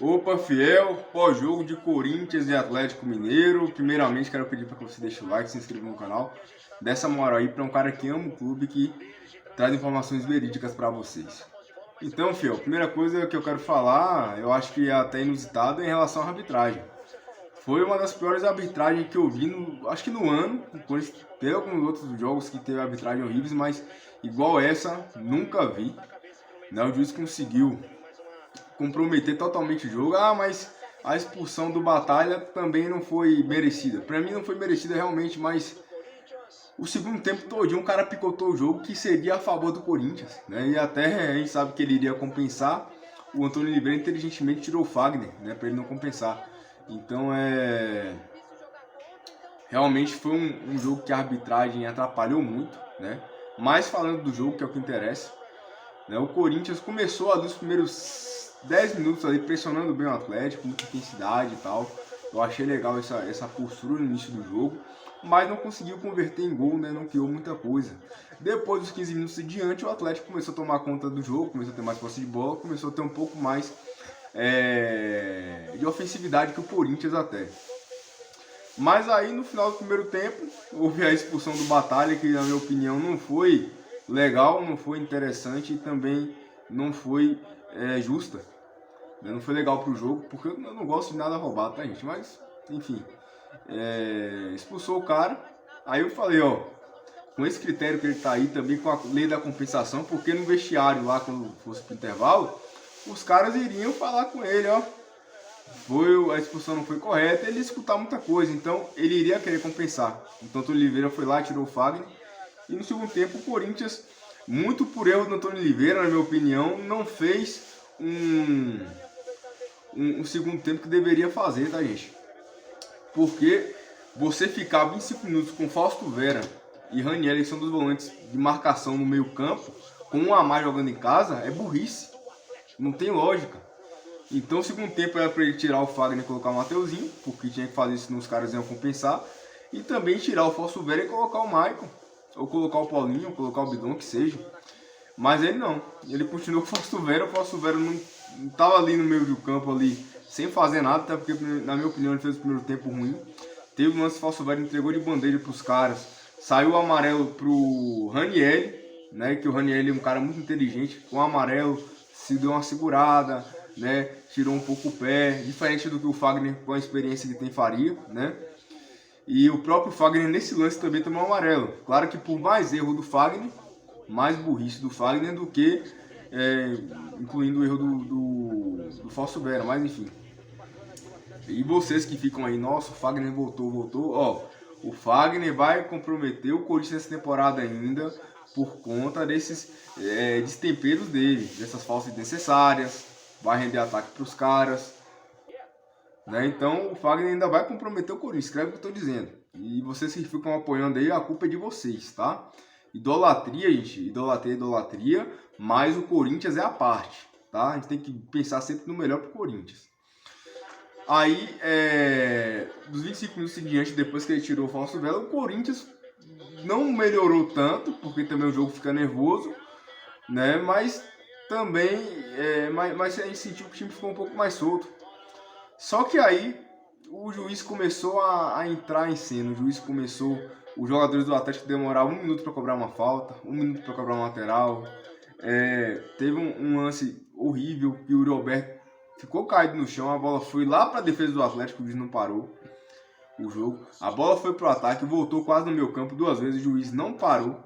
Opa, fiel, pós-jogo de Corinthians e Atlético Mineiro. Primeiramente, quero pedir para que você deixe o like, se inscreva no canal. Dê essa moral aí para um cara que ama o clube, que traz informações verídicas para vocês. Então, fiel, primeira coisa que eu quero falar, eu acho que é até inusitado, é em relação à arbitragem. Foi uma das piores arbitragens que eu vi, acho que no ano. Teve alguns outros jogos que teve arbitragem horríveis, mas igual essa, nunca vi. Né? O juiz conseguiu comprometer totalmente o jogo. Ah, mas a expulsão do Batalha também não foi merecida. Para mim não foi merecida realmente, mas o segundo tempo todinho o cara picotou o jogo, que seria a favor do Corinthians, né? E até a gente sabe que ele iria compensar. O Antônio Oliveira inteligentemente tirou o Fagner, né, para ele não compensar. Então realmente foi um jogo que a arbitragem atrapalhou muito, né? Mas falando do jogo, que é o que interessa, né? O Corinthians começou ali os primeiros 10 minutos ali pressionando bem o Atlético, muita intensidade e tal. Eu achei legal essa postura no início do jogo, mas não conseguiu converter em gol, né? Não criou muita coisa. Depois dos 15 minutos em diante, o Atlético começou a tomar conta do jogo, começou a ter mais posse de bola, começou a ter um pouco mais de ofensividade que o Corinthians até. Mas aí no final do primeiro tempo houve a expulsão do Batalha, que na minha opinião não foi legal, não foi interessante e também não foi justa. Não foi legal pro jogo, porque eu não gosto de nada roubado, tá, gente? Mas, enfim, expulsou o cara. Aí eu falei, ó, com esse critério que ele tá aí, também com a lei da compensação, porque no vestiário lá, quando fosse pro intervalo, os caras iriam falar com ele, ó, a expulsão não foi correta, ele ia escutar muita coisa, então ele iria querer compensar. Então o Oliveira foi lá, tirou o Fagner, e no segundo tempo o Corinthians, muito por erro do Antônio Oliveira, na minha opinião, não fez um segundo tempo que deveria fazer, tá, gente? Porque você ficar 25 minutos com Fausto Vera e Ranieri, que são dos volantes de marcação no meio campo, com um a mais jogando em casa, é burrice. Não tem lógica. Então o segundo tempo era para ele tirar o Fagner e colocar o Mateuzinho, porque tinha que fazer isso, senão os caras iam compensar. E também tirar o Fausto Vera e colocar o Maicon, ou colocar o Paulinho, ou colocar o Bidon, que seja. Mas ele não. Ele continuou com o Fausto Vera não estava ali no meio do campo, ali, sem fazer nada, até porque, na minha opinião, ele fez o primeiro tempo ruim. Teve um lance, o Fausto Vera entregou de bandeja para os caras. Saiu o amarelo pro Ranieri, né? Que o Ranieri é um cara muito inteligente. Com o amarelo, se deu uma segurada, né? Tirou um pouco o pé, diferente do que o Fagner, com a experiência que tem, faria, né? E o próprio Fagner nesse lance também tomou um amarelo. Claro que por mais erro do Fagner, mais burrice do Fagner do que incluindo o erro do Fausto Vera, mas enfim. E vocês que ficam aí, nossa, o Fagner voltou, ó, o Fagner vai comprometer o Corinthians nessa temporada ainda por conta desses destemperos dele, dessas faltas desnecessárias, vai render ataque para os caras, né? Então o Fagner ainda vai comprometer o Corinthians, escreve o que eu estou dizendo. E vocês que ficam apoiando aí, a culpa é de vocês, tá? Idolatria, gente, idolatria, mas o Corinthians é a parte, tá? A gente tem que pensar sempre no melhor pro Corinthians. Aí, dos 25 minutos em diante, depois que ele tirou o Fausto Vera, o Corinthians não melhorou tanto, porque também o jogo fica nervoso, né? Mas também, mas a gente sentiu que o time ficou um pouco mais solto. Só que aí o juiz começou a entrar em cena, os jogadores do Atlético demoraram 1 minuto para cobrar uma falta, 1 minuto para cobrar uma lateral. Teve um lance horrível que o Yuri Alberto ficou caído no chão, a bola foi lá para a defesa do Atlético, o juiz não parou o jogo. A bola foi pro ataque, voltou quase no meu campo 2 vezes, o juiz não parou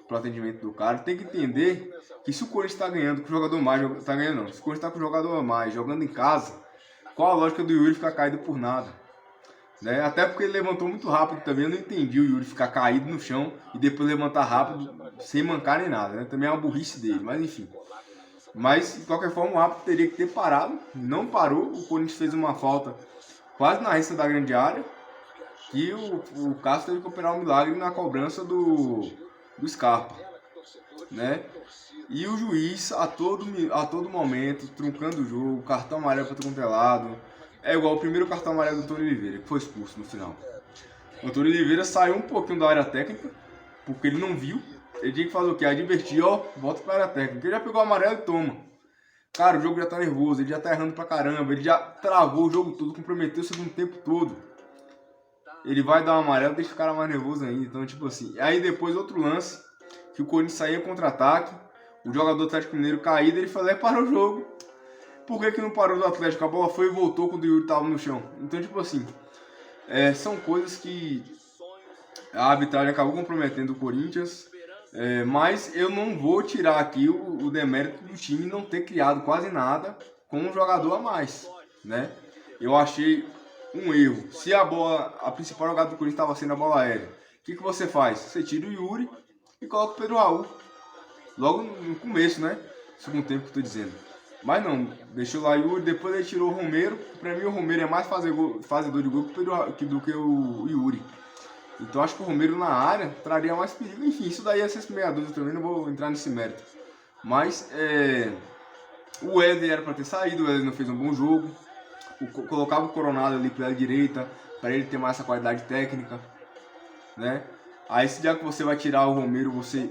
pro atendimento do cara. Tem que entender que se o Corinthians está ganhando, que o jogador mais está ganhando, não. Se o Corinthians está com o jogador a mais, jogando em casa, qual a lógica do Yuri ficar caído por nada? Né? Até porque ele levantou muito rápido também, eu não entendi o Yuri ficar caído no chão e depois levantar rápido, sem mancar nem nada, né? Também é uma burrice dele, mas enfim. Mas, de qualquer forma, o árbitro teria que ter parado, não parou, o Corinthians fez uma falta quase na resta da grande área, que o Cássio teve que operar um milagre na cobrança do Scarpa, né? E o juiz, a todo momento, truncando o jogo, cartão amarelo para todo lado. É igual o primeiro cartão amarelo do Antônio Oliveira, que foi expulso no final. O Antônio Oliveira saiu um pouquinho da área técnica, porque ele não viu. Ele tinha que fazer o quê? Advertir, ó, volta para a área técnica. Ele já pegou o amarelo e toma. Cara, o jogo já tá nervoso, ele já tá errando pra caramba, ele já travou o jogo todo, comprometeu o segundo tempo todo. Ele vai dar um amarelo, deixa o cara mais nervoso ainda. Então, tipo assim. Aí depois outro lance, que o Corinthians saía contra-ataque, o jogador do Atlético Mineiro caído, ele falou, parou o jogo. Por que não parou do Atlético? A bola foi e voltou quando o Yuri tava no chão. Então, tipo assim, são coisas que a arbitragem acabou comprometendo o Corinthians. Mas eu não vou tirar aqui o demérito do time não ter criado quase nada com um jogador a mais, né? Eu achei um erro. Se a principal jogada do Corinthians estava sendo a bola aérea, o que você faz? Você tira o Yuri e coloca o Pedro Raul. Logo no começo, né? Segundo tempo que eu tô dizendo. Mas não, deixou lá o Yuri, depois ele tirou o Romero. Pra mim o Romero é mais fazedor de gol do que o Yuri. Então acho que o Romero na área traria mais perigo. Enfim, isso daí é ser meia dúvida também, não vou entrar nesse mérito. Mas o Wesley era para ter saído, o Wesley não fez um bom jogo. Colocava o Coronado ali pela direita, para ele ter mais essa qualidade técnica, né? Aí se já que você vai tirar o Romero, você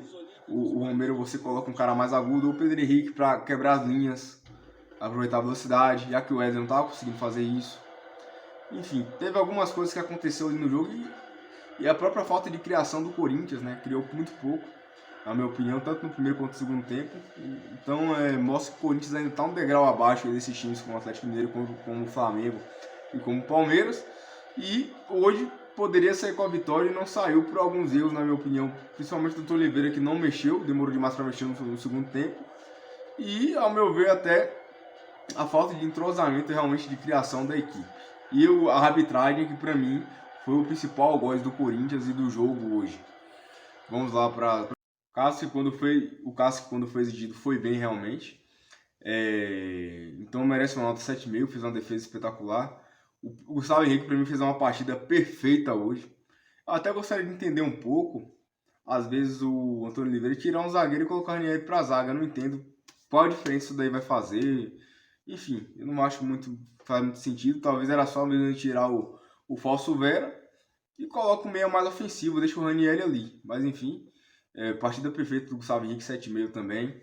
coloca um cara mais agudo, ou o Pedro Henrique para quebrar as linhas, aproveitar a velocidade, já que o Wesley não estava conseguindo fazer isso. Enfim, teve algumas coisas que aconteceu ali no jogo e a própria falta de criação do Corinthians, né? Criou muito pouco, na minha opinião, tanto no primeiro quanto no segundo tempo. Então, mostra que o Corinthians ainda está um degrau abaixo desses times como o Atlético Mineiro, como o Flamengo e como o Palmeiras. E hoje poderia sair com a vitória e não saiu por alguns erros, na minha opinião. Principalmente do Dr. Oliveira, que não mexeu, demorou demais para mexer no segundo tempo. E, ao meu ver, até a falta de entrosamento realmente de criação da equipe. E a arbitragem, que para mim foi o principal algoz do Corinthians e do jogo hoje. Vamos lá para o Cássio, quando foi exigido, foi bem realmente. Então merece uma nota 7,5, fez uma defesa espetacular. O Gustavo Henrique, para mim, fez uma partida perfeita hoje. Eu até gostaria de entender um pouco, às vezes, o Antônio Oliveira tirar um zagueiro e colocar o Ranieri para a zaga. Eu não entendo qual a diferença isso daí vai fazer. Enfim, eu não acho faz muito sentido. Talvez era só mesmo tirar o falso Vera e coloca o meia mais ofensivo, deixa o Ranieri ali. Mas enfim, partida perfeita do Gustavo Henrique, 7,5 também.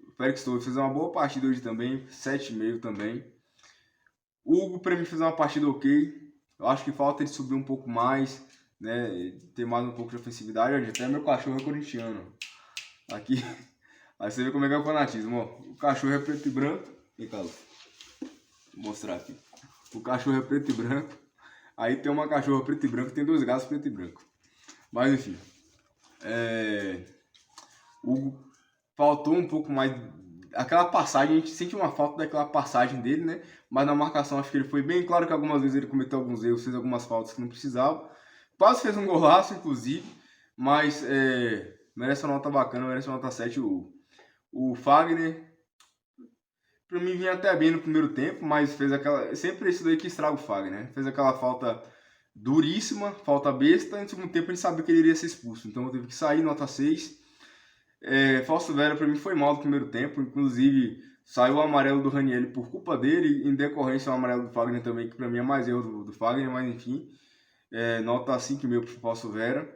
O Félix Torres fez uma boa partida hoje também, 7,5 também. O Hugo para mim fez uma partida ok. Eu acho que falta ele subir um pouco mais, né? Ter mais um pouco de ofensividade. Olha, até meu cachorro é corintiano. Aqui. Aí você vê como é que é o fanatismo, ó. O cachorro é preto e branco. E calma. Vou mostrar aqui. O cachorro é preto e branco. Aí tem uma cachorra preto e branco, tem 2 gatos preto e branco. Mas enfim. Faltou um pouco mais. Aquela passagem, a gente sente uma falta daquela passagem dele, né? Mas na marcação acho que ele foi bem. Claro que algumas vezes ele cometeu alguns erros, fez algumas faltas que não precisava. Quase fez um golaço, inclusive. Mas merece uma nota bacana, merece uma nota 7. O Fagner, pra mim, vinha até bem no primeiro tempo, mas fez aquela. Sempre esse daí que estraga o Fagner, né? Fez aquela falta duríssima, falta besta. E no segundo tempo a gente sabia que ele iria ser expulso. Então teve que sair, nota 6. Falso Vera pra mim foi mal no primeiro tempo. Inclusive, saiu o amarelo do Ranieri por culpa dele. Em decorrência, o amarelo do Fagner também, que pra mim é mais erro do Fagner, mas enfim. Nota 5,5 pro Falso Vera.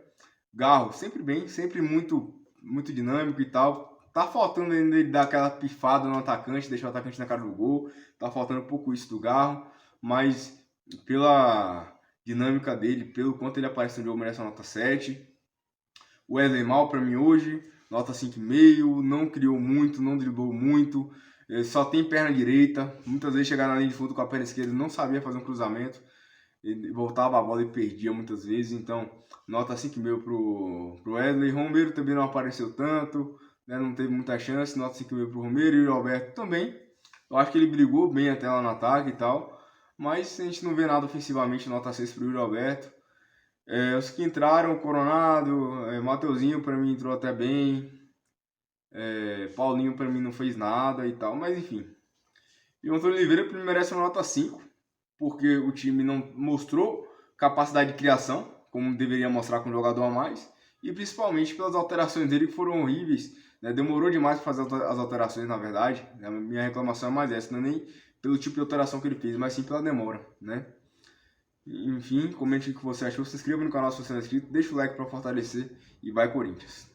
Garro, sempre bem, sempre muito, muito dinâmico e tal. Tá faltando ainda ele dar aquela pifada no atacante, deixar o atacante na cara do gol. Tá faltando um pouco isso do Garro, mas pela dinâmica dele, pelo quanto ele aparece no jogo, merece uma nota 7. O Wesley mal para mim hoje, nota 5,5. Não criou muito, não driblou muito. Só tem perna direita. Muitas vezes chegava na linha de fundo com a perna esquerda, não sabia fazer um cruzamento. Ele voltava a bola e perdia muitas vezes. Então, nota 5,5 pro Wesley. Romero também não apareceu tanto, né? Não teve muita chance. Nota 5,5 pro Romero. E o Alberto também. Eu acho que ele brigou bem até lá no ataque e tal. Mas a gente não vê nada ofensivamente. Nota 6 pro Yuri Alberto. Os que entraram, Coronado, Mateuzinho para mim entrou até bem. Paulinho para mim não fez nada e tal. Mas enfim. E o Antônio Oliveira para mim merece uma nota 5. Porque o time não mostrou capacidade de criação, como deveria mostrar com um jogador a mais, e principalmente pelas alterações dele que foram horríveis, né? Demorou demais para fazer as alterações, na verdade. A minha reclamação é mais essa, não é nem pelo tipo de alteração que ele fez, mas sim pela demora, né? Enfim, comente o que você achou, se inscreva no canal se você não é inscrito, deixa o like para fortalecer e vai Corinthians!